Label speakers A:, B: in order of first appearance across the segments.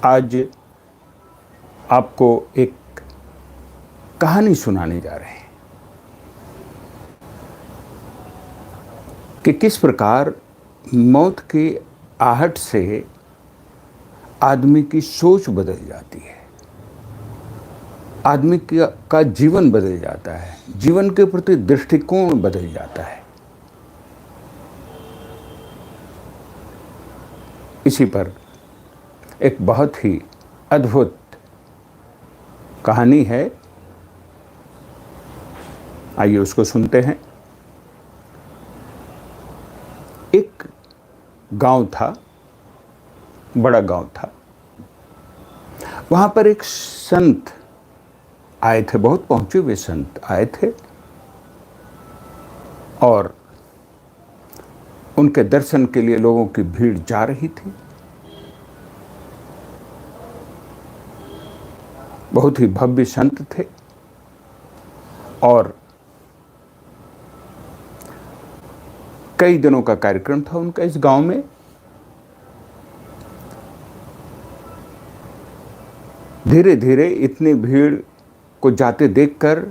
A: आज आपको एक कहानी सुनाने जा रहे हैं कि किस प्रकार मौत की आहट से आदमी की सोच बदल जाती है, आदमी का जीवन बदल जाता है, जीवन के प्रति दृष्टिकोण बदल जाता है। इसी पर एक बहुत ही अद्भुत कहानी है, आइए उसको सुनते हैं। एक गांव था, बड़ा गांव था। वहां पर एक संत आए थे, बहुत पहुंचे हुए संत आए थे और उनके दर्शन के लिए लोगों की भीड़ जा रही थी। बहुत ही भव्य संत थे और कई दिनों का कार्यक्रम था उनका इस गांव में। धीरे धीरे इतनी भीड़ को जाते देखकर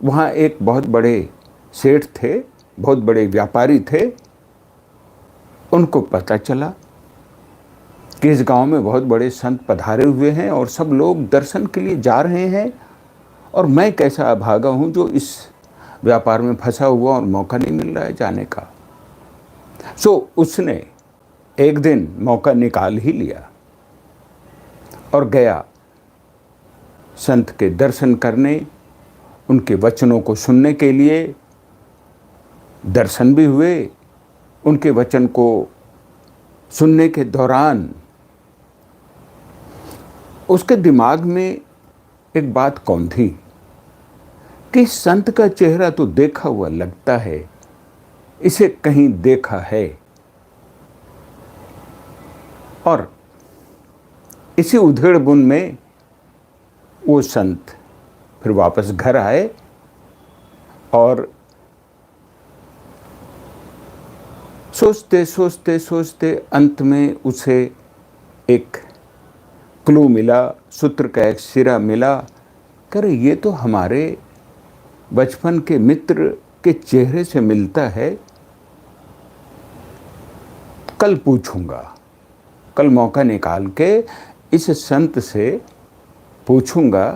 A: वहां एक बहुत बड़े सेठ थे, बहुत बड़े व्यापारी थे। उनको पता चला कि इस गांव में बहुत बड़े संत पधारे हुए हैं और सब लोग दर्शन के लिए जा रहे हैं और मैं कैसा अभागा हूं जो इस व्यापार में फंसा हुआ और मौका नहीं मिल रहा है जाने का। सो उसने एक दिन मौका निकाल ही लिया और गया संत के दर्शन करने, उनके वचनों को सुनने के लिए। दर्शन भी हुए। उनके वचन को सुनने के दौरान उसके दिमाग में एक बात कौन थी कि संत का चेहरा तो देखा हुआ लगता है, इसे कहीं देखा है। और इसी उधेड़-बुन में वो संत फिर वापस घर आए और सोचते सोचते सोचते अंत में उसे एक क्लू मिला, सूत्र का एक सिरा मिला। करे ये तो हमारे बचपन के मित्र के चेहरे से मिलता है। कल पूछूंगा, कल मौका निकाल के इस संत से पूछूंगा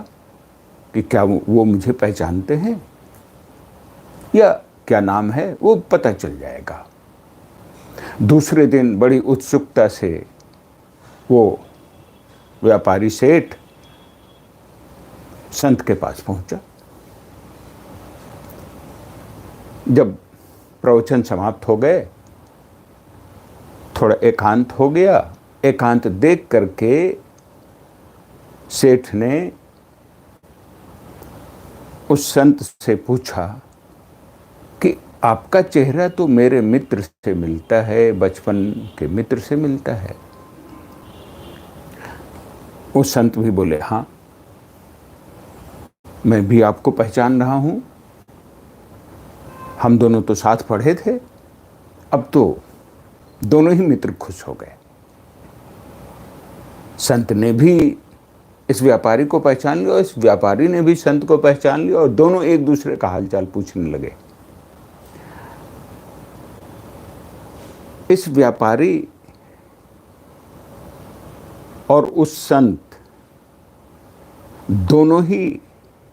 A: कि क्या वो मुझे पहचानते हैं या क्या नाम है, वो पता चल जाएगा। दूसरे दिन बड़ी उत्सुकता से वो व्यापारी सेठ संत के पास पहुंचा। जब प्रवचन समाप्त हो गए, थोड़ा एकांत हो गया। एकांत देख करके सेठ ने उस संत से पूछा कि आपका चेहरा तो मेरे मित्र से मिलता है, बचपन के मित्र से मिलता है। वो संत भी बोले, हाँ मैं भी आपको पहचान रहा हूं, हम दोनों तो साथ पढ़े थे। अब तो दोनों ही मित्र खुश हो गए। संत ने भी इस व्यापारी को पहचान लिया और इस व्यापारी ने भी संत को पहचान लिया और दोनों एक दूसरे का हालचाल पूछने लगे। इस व्यापारी और उस संत दोनों ही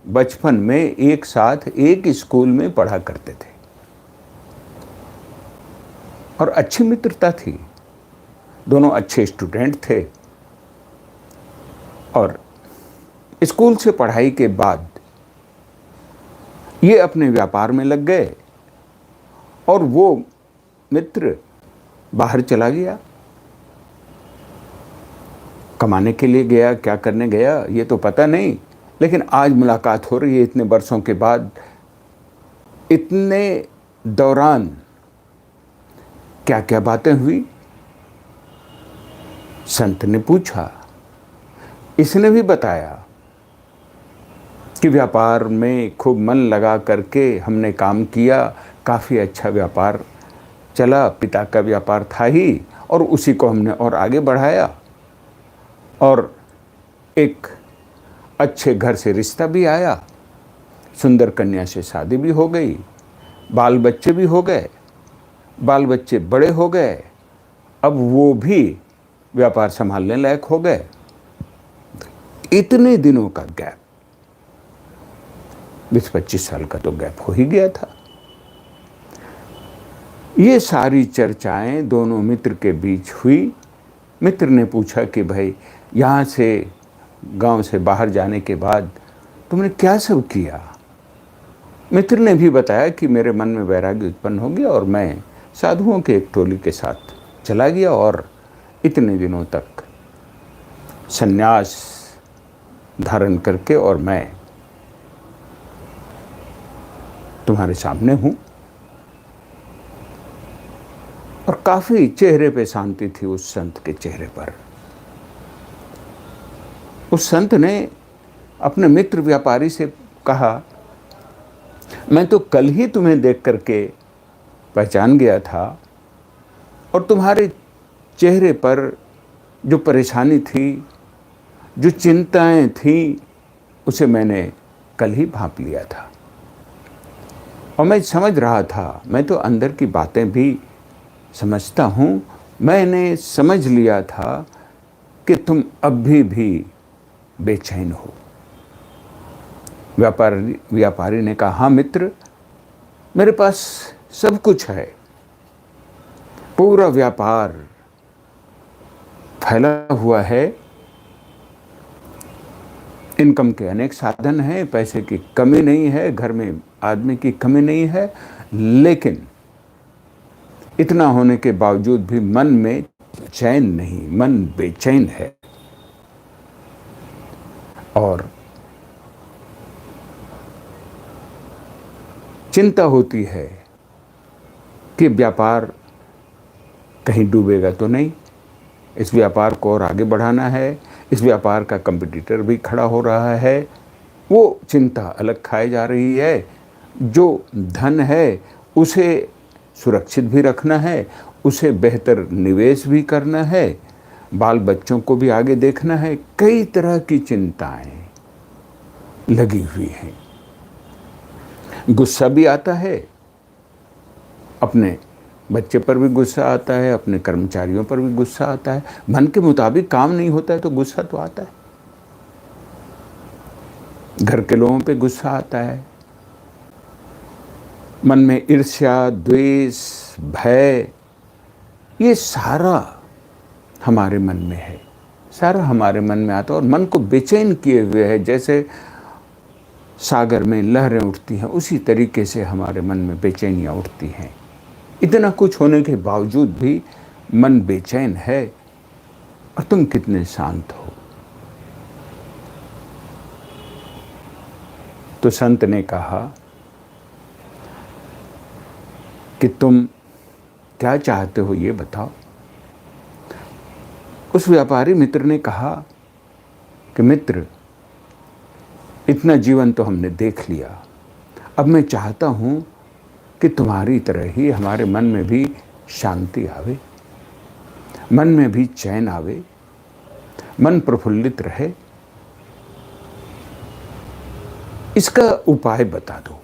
A: बचपन में एक साथ एक स्कूल में पढ़ा करते थे और अच्छी मित्रता थी। दोनों अच्छे स्टूडेंट थे और स्कूल से पढ़ाई के बाद ये अपने व्यापार में लग गए और वो मित्र बाहर चला गया, कमाने के लिए गया, क्या करने गया ये तो पता नहीं। लेकिन आज मुलाकात हो रही है इतने वर्षों के बाद। इतने दौरान क्या क्या बातें हुई, संत ने पूछा। इसने भी बताया कि व्यापार में खूब मन लगा करके हमने काम किया, काफ़ी अच्छा व्यापार चला, पिता का व्यापार था ही और उसी को हमने और आगे बढ़ाया और एक अच्छे घर से रिश्ता भी आया, सुंदर कन्या से शादी भी हो गई, बाल बच्चे भी हो गए, बाल बच्चे बड़े हो गए, अब वो भी व्यापार संभालने लायक हो गए। इतने दिनों का गैप, 20-25 साल का तो गैप हो ही गया था। ये सारी चर्चाएं दोनों मित्र के बीच हुई। मित्र ने पूछा कि भाई, यहाँ से गांव से बाहर जाने के बाद तुमने क्या सब किया? मित्र ने भी बताया कि मेरे मन में वैराग्य उत्पन्न हो गया और मैं साधुओं के एक टोली के साथ चला गया और इतने दिनों तक संन्यास धारण करके और मैं तुम्हारे सामने हूं। और काफी चेहरे पे शांति थी उस संत के चेहरे पर। उस संत ने अपने मित्र व्यापारी से कहा, मैं तो कल ही तुम्हें देख करके पहचान गया था और तुम्हारे चेहरे पर जो परेशानी थी, जो चिंताएं थी, उसे मैंने कल ही भांप लिया था और मैं समझ रहा था। मैं तो अंदर की बातें भी समझता हूँ। मैंने समझ लिया था कि तुम अभी भी बेचैन हो। व्यापारी ने कहा, हाँ मित्र, मेरे पास सब कुछ है, पूरा व्यापार फैला हुआ है, इनकम के अनेक साधन हैं, पैसे की कमी नहीं है, घर में आदमी की कमी नहीं है, लेकिन इतना होने के बावजूद भी मन में चैन नहीं, मन बेचैन है। और चिंता होती है कि व्यापार कहीं डूबेगा तो नहीं, इस व्यापार को और आगे बढ़ाना है, इस व्यापार का कंपटीटर भी खड़ा हो रहा है, वो चिंता अलग खाई जा रही है। जो धन है उसे सुरक्षित भी रखना है, उसे बेहतर निवेश भी करना है, बाल बच्चों को भी आगे देखना है। कई तरह की चिंताएं लगी हुई हैं। गुस्सा भी आता है, अपने बच्चे पर भी गुस्सा आता है, अपने कर्मचारियों पर भी गुस्सा आता है। मन के मुताबिक काम नहीं होता है तो गुस्सा तो आता है। घर के लोगों पे गुस्सा आता है, मन में ईर्ष्या, द्वेष, भय, ये सारा हमारे मन में है, सारा हमारे मन में आता है और मन को बेचैन किए हुए है। जैसे सागर में लहरें उठती हैं, उसी तरीके से हमारे मन में बेचैनियाँ उठती हैं। इतना कुछ होने के बावजूद भी मन बेचैन है और तुम कितने शांत हो। तो संत ने कहा कि तुम क्या चाहते हो ये बताओ। उस व्यापारी मित्र ने कहा कि मित्र, इतना जीवन तो हमने देख लिया, अब मैं चाहता हूं कि तुम्हारी तरह ही हमारे मन में भी शांति आवे, मन में भी चैन आवे, मन प्रफुल्लित रहे। इसका उपाय बता दो।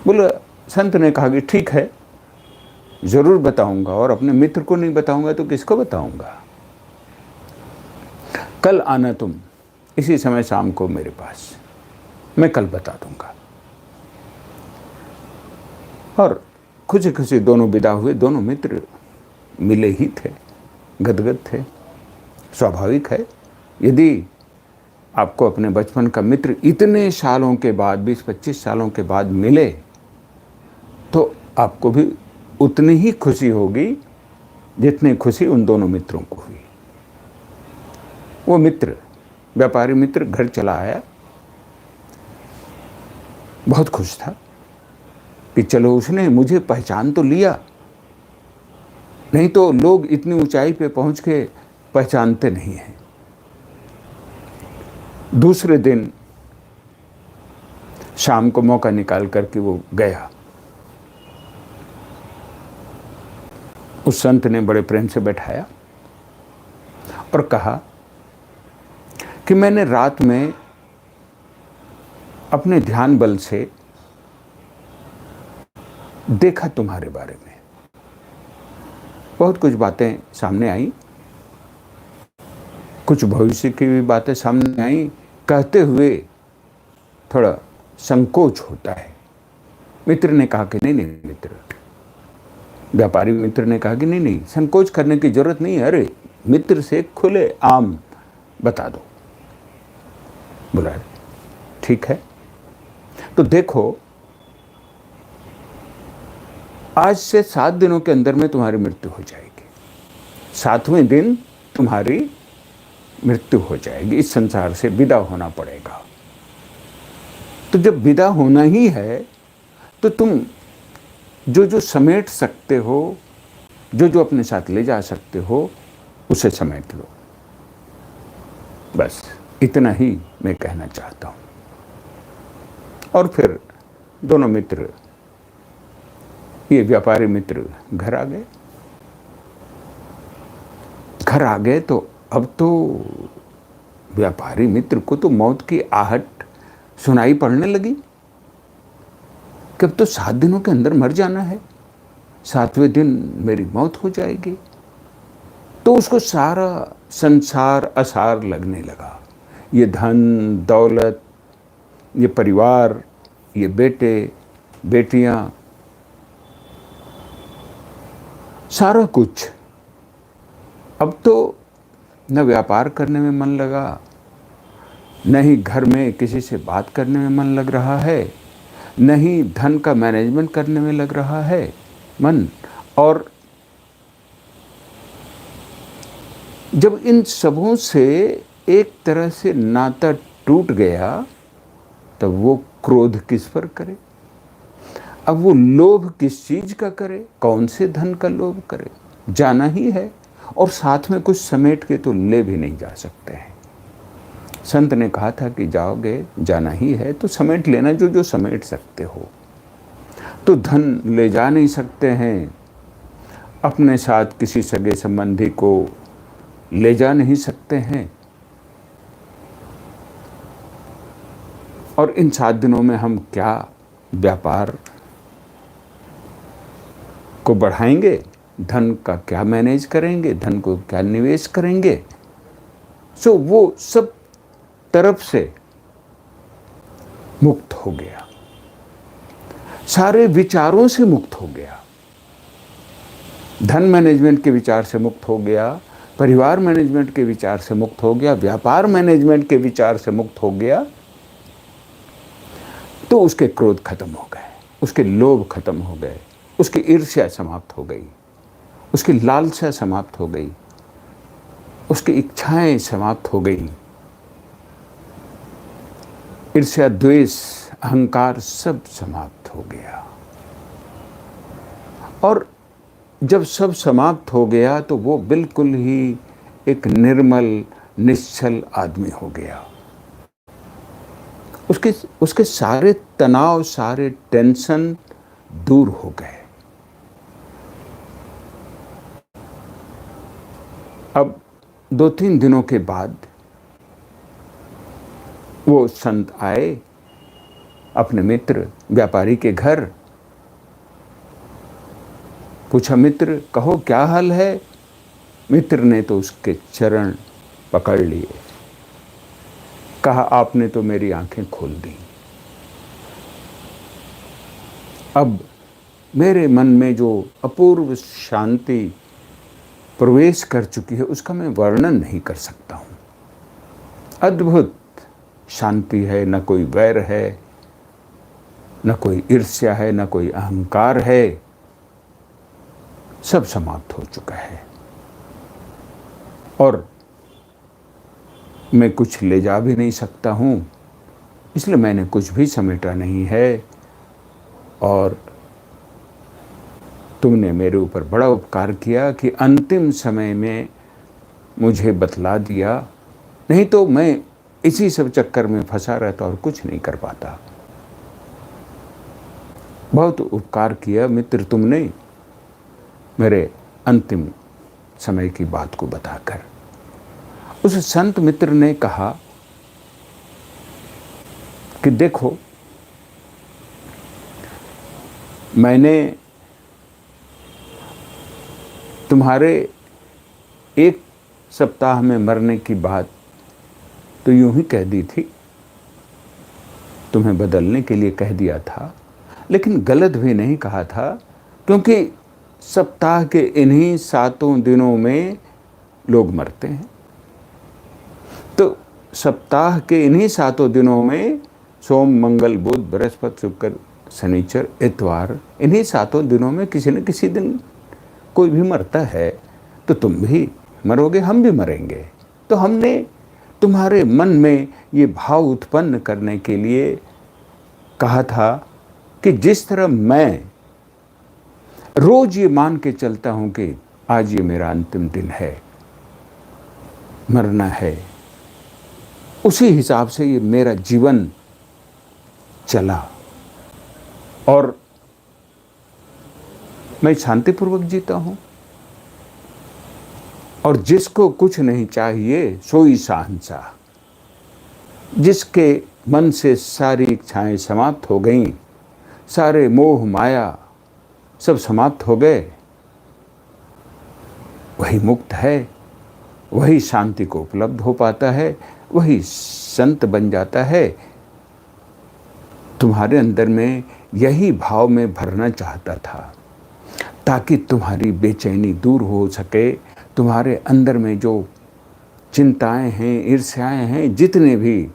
A: बोला, संत ने कहा कि ठीक है, जरूर बताऊंगा, और अपने मित्र को नहीं बताऊंगा तो किसको बताऊंगा। कल आना तुम इसी समय शाम को मेरे पास, मैं कल बता दूंगा। और खुशी खुशी दोनों विदा हुए। दोनों मित्र मिले ही थे, गदगद थे। स्वाभाविक है, यदि आपको अपने बचपन का मित्र इतने सालों के बाद, 20-25 सालों के बाद मिले, तो आपको भी उतनी ही खुशी होगी जितनी खुशी उन दोनों मित्रों को हुई। वो मित्र, व्यापारी मित्र, घर चला आया, बहुत खुश था कि चलो उसने मुझे पहचान तो लिया, नहीं तो लोग इतनी ऊंचाई पे पहुंच के पहचानते नहीं हैं। दूसरे दिन शाम को मौका निकाल करके वो गया। उस संत ने बड़े प्रेम से बैठाया और कहा कि मैंने रात में अपने ध्यान बल से देखा तुम्हारे बारे में, बहुत कुछ बातें सामने आई, कुछ भविष्य की भी बातें सामने आई। कहते हुए थोड़ा संकोच होता है। मित्र ने कहा कि नहीं नहीं मित्र, व्यापारी मित्र ने कहा कि नहीं नहीं, संकोच करने की जरूरत नहीं है, अरे मित्र से खुले आम बता दो। बोला ठीक है। तो देखो, आज से 7 दिनों के अंदर में तुम्हारी मृत्यु हो जाएगी। 7वें दिन तुम्हारी मृत्यु हो जाएगी, इस संसार से विदा होना पड़ेगा। तो जब विदा होना ही है तो तुम जो जो समेट सकते हो, जो जो अपने साथ ले जा सकते हो, उसे समेट लो। बस इतना ही मैं कहना चाहता हूं। और फिर दोनों मित्र, ये व्यापारी मित्र घर आ गए। घर आ गए तो अब तो व्यापारी मित्र को तो मौत की आहट सुनाई पड़ने लगी कि अब तो 7 दिनों के अंदर मर जाना है, 7वें दिन मेरी मौत हो जाएगी। तो उसको सारा संसार असार लगने लगा। ये धन दौलत, ये परिवार, ये बेटे बेटियां, सारा कुछ। अब तो न व्यापार करने में मन लगा, न ही घर में किसी से बात करने में मन लग रहा है, न ही धन का मैनेजमेंट करने में लग रहा है मन। और जब इन सबों से एक तरह से नाता टूट गया, तब वो क्रोध किस पर करे? अब वो लोभ किस चीज का करे? कौन से धन का लोभ करे? जाना ही है, और साथ में कुछ समेट के तो ले भी नहीं जा सकते हैं। संत ने कहा था कि जाओगे, जाना ही है तो समेट लेना जो जो समेट सकते हो। तो धन ले जा नहीं सकते हैं, अपने साथ किसी सगे संबंधी को ले जा नहीं सकते हैं। और इन 7 दिनों में हम क्या व्यापार को बढ़ाएंगे, धन का क्या मैनेज करेंगे, धन को क्या निवेश करेंगे? सो वो सब तरफ से मुक्त हो गया, सारे विचारों से मुक्त हो गया। धन मैनेजमेंट के विचार से मुक्त हो गया, परिवार मैनेजमेंट के विचार से मुक्त हो गया, व्यापार मैनेजमेंट के विचार से मुक्त हो गया। तो उसके क्रोध खत्म हो गए, उसके लोभ खत्म हो गए, उसकी ईर्ष्या समाप्त हो गई, उसकी लालसा समाप्त हो गई, उसकी इच्छाएं समाप्त हो गई। ईर्ष्या, द्वेष, अहंकार सब समाप्त हो गया। और जब सब समाप्त हो गया तो वो बिल्कुल ही एक निर्मल निश्चल आदमी हो गया। उसके सारे तनाव, सारे टेंशन दूर हो गए। अब 2-3 दिनों के बाद वो संत आए अपने मित्र व्यापारी के घर। पूछा, मित्र कहो क्या हाल है? मित्र ने तो उसके चरण पकड़ लिए, कहा आपने तो मेरी आंखें खोल दी। अब मेरे मन में जो अपूर्व शांति प्रवेश कर चुकी है उसका मैं वर्णन नहीं कर सकता हूं। अद्भुत शांति है, न कोई वैर है, न कोई ईर्ष्या है, न कोई अहंकार है, सब समाप्त हो चुका है। और मैं कुछ ले जा भी नहीं सकता हूं, इसलिए मैंने कुछ भी समेटा नहीं है। और तुमने मेरे ऊपर बड़ा उपकार किया कि अंतिम समय में मुझे बतला दिया, नहीं तो मैं इसी सब चक्कर में फंसा रहता और कुछ नहीं कर पाता। बहुत उपकार किया मित्र तुमने मेरे अंतिम समय की बात को बताकर। उस संत मित्र ने कहा कि देखो, मैंने तुम्हारे 1 सप्ताह में मरने की बात तो यूं ही कह दी थी, तुम्हें बदलने के लिए कह दिया था, लेकिन गलत भी नहीं कहा था, क्योंकि सप्ताह के इन्हीं 7 दिनों में लोग मरते हैं। तो सप्ताह के इन्हीं 7 दिनों में सोम, मंगल, बुध, बृहस्पति, शुक्र, शनिचर, इतवार, इन्हीं 7 दिनों में किसी न किसी दिन कोई भी मरता है। तो तुम भी मरोगे, हम भी मरेंगे। तो हमने तुम्हारे मन में ये भाव उत्पन्न करने के लिए कहा था कि जिस तरह मैं रोज ये मान के चलता हूं कि आज ये मेरा अंतिम दिन है, मरना है, उसी हिसाब से ये मेरा जीवन चला और मैं शांतिपूर्वक जीता हूं। और जिसको कुछ नहीं चाहिए सोई शहंशाह, जिसके मन से सारी इच्छाएं समाप्त हो गईं, सारे मोह माया सब समाप्त हो गए, वही मुक्त है, वही शांति को उपलब्ध हो पाता है, वही संत बन जाता है। तुम्हारे अंदर में यही भाव में भरना चाहता था, ताकि तुम्हारी बेचैनी दूर हो सके, तुम्हारे अंदर में जो चिंताएं हैं, ईर्ष्याएं हैं, जितने भी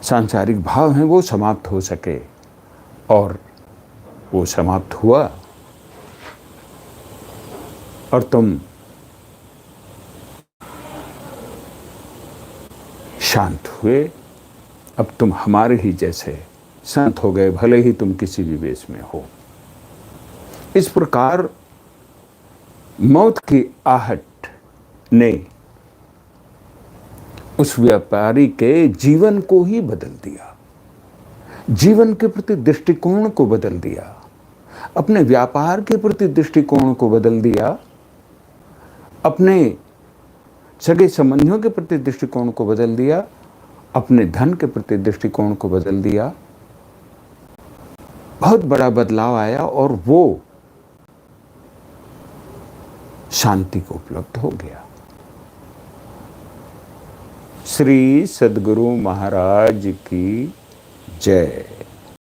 A: सांसारिक भाव हैं, वो समाप्त हो सके। और वो समाप्त हुआ और तुम शांत हुए। अब तुम हमारे ही जैसे संत हो गए, भले ही तुम किसी भी वेश में हो। इस प्रकार मौत की आहट ने उस व्यापारी के जीवन को ही बदल दिया, जीवन के प्रति दृष्टिकोण को बदल दिया, अपने व्यापार के प्रति दृष्टिकोण को बदल दिया, अपने सगे संबंधियों के प्रति दृष्टिकोण को बदल दिया, अपने धन के प्रति दृष्टिकोण को बदल दिया। बहुत बड़ा बदलाव आया और वो शांति को उपलब्ध हो गया। श्री सद्गुरु महाराज की जय।